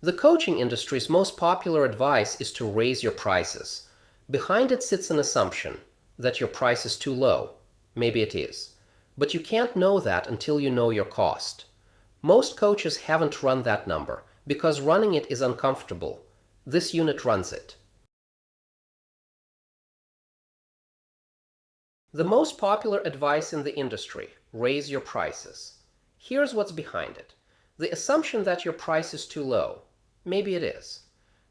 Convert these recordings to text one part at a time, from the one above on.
The coaching industry's most popular advice is to raise your prices. Behind it sits an assumption that your price is too low. Maybe it is. But you can't know that until you know your cost. Most coaches haven't run that number because running it is uncomfortable. This unit runs it. The most popular advice in the industry: raise your prices. Here's what's behind it. The assumption that your price is too low. Maybe it is.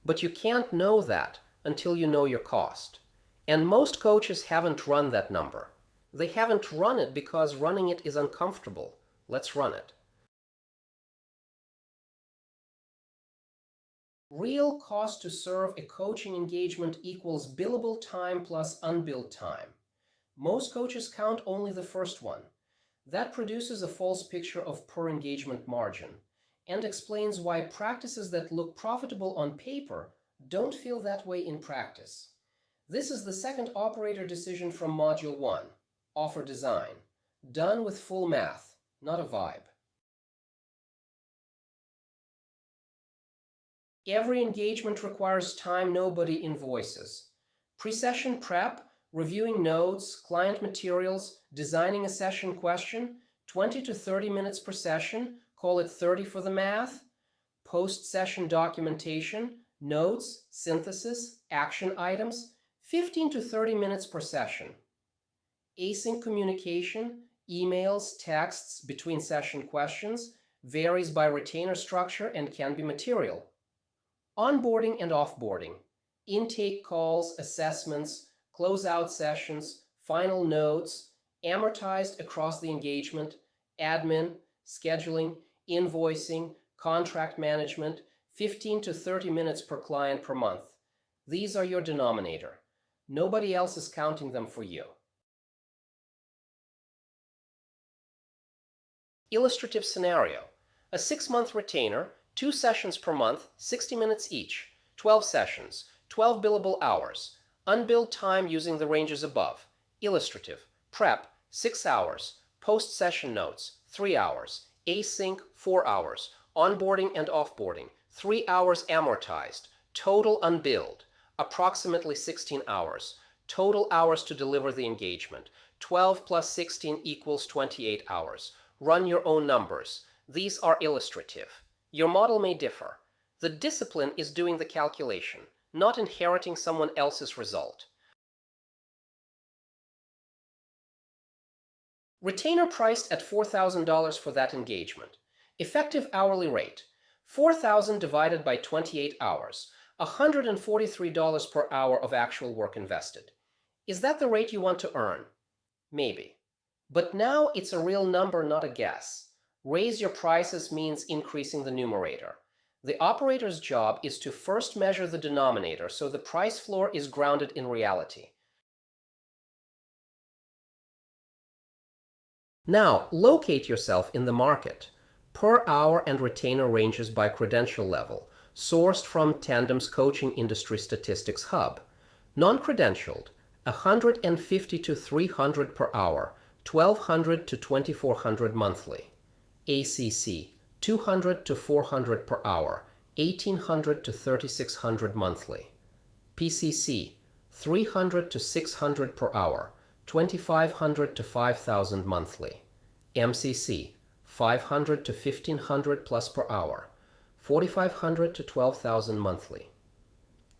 But you can't know that until you know your cost. And most coaches haven't run that number. They haven't run it because running it is uncomfortable. Let's run it. Real cost to serve a coaching engagement equals billable time plus unbilled time. Most coaches count only the first one. That produces a false picture of per engagement margin and explains why practices that look profitable on paper don't feel that way in practice. This is the second operator decision from Module 1, Offer Design, done with full math, not a vibe. Every engagement requires time nobody invoices. Pre-session prep, reviewing notes, client materials, designing a session question, 20 to 30 minutes per session, call it 30 for the math. Post-session documentation, notes, synthesis, action items, 15 to 30 minutes per session. Async communication, emails, texts between session questions, varies by retainer structure and can be material. Onboarding and offboarding, intake calls, assessments, closeout sessions, final notes, amortized across the engagement, admin, scheduling, invoicing, contract management, 15 to 30 minutes per client per month. These are your denominator. Nobody else is counting them for you. Illustrative scenario: a 6-month retainer, 2 sessions per month, 60 minutes each, 12 sessions, 12 billable hours. Unbilled time using the ranges above. Illustrative: prep, 6 hours. Post-session notes, 3 hours. Async, 4 hours. Onboarding and offboarding, 3 hours amortized. Total unbilled, approximately 16 hours. Total hours to deliver the engagement, 12 plus 16 equals 28 hours. Run your own numbers. These are illustrative. Your model may differ. The discipline is doing the calculation, not inheriting someone else's result. Retainer priced at $4,000 for that engagement. Effective hourly rate: $4,000 divided by 28 hours, $143 per hour of actual work invested. Is that the rate you want to earn? Maybe. But now it's a real number, not a guess. Raise your prices means increasing the numerator. The operator's job is to first measure the denominator so the price floor is grounded in reality. Now, locate yourself in the market. Per hour and retainer ranges by Credential-Level, sourced from Tandem's Coaching Industry Statistics Hub. Non-credentialed, $150 to $300 per hour, $1,200 to $2,400 monthly. ACC, $200 to $400 per hour, $1,800 to $3,600 monthly. PCC, $300 to $600 per hour, $2,500 to $5,000 monthly. MCC, $500 to $1,500 plus per hour, $4,500 to $12,000 monthly.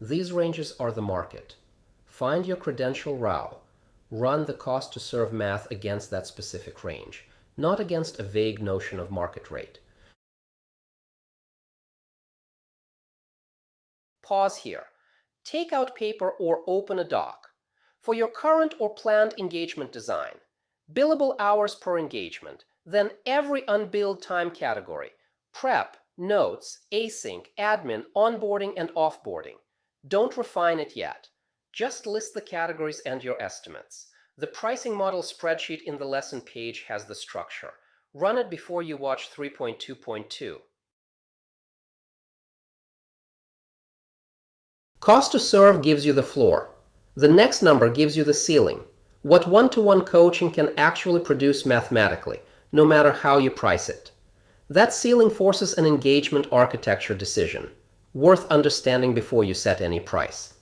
These ranges are the market. Find your credential ROW. Run the cost to serve math against that specific range, not against a vague notion of market rate. Pause here. Take out paper or open a doc. For your current or planned engagement design, billable hours per engagement, then every unbilled time category: prep, notes, async, admin, onboarding, and offboarding. Don't refine it yet. Just list the categories and your estimates. The pricing model spreadsheet in the lesson page has the structure. Run it before you watch 3.2.2. Cost to serve gives you the floor. The next number gives you the ceiling. What one-to-one coaching can actually produce mathematically, no matter how you price it. That ceiling forces an engagement architecture decision, worth understanding before you set any price.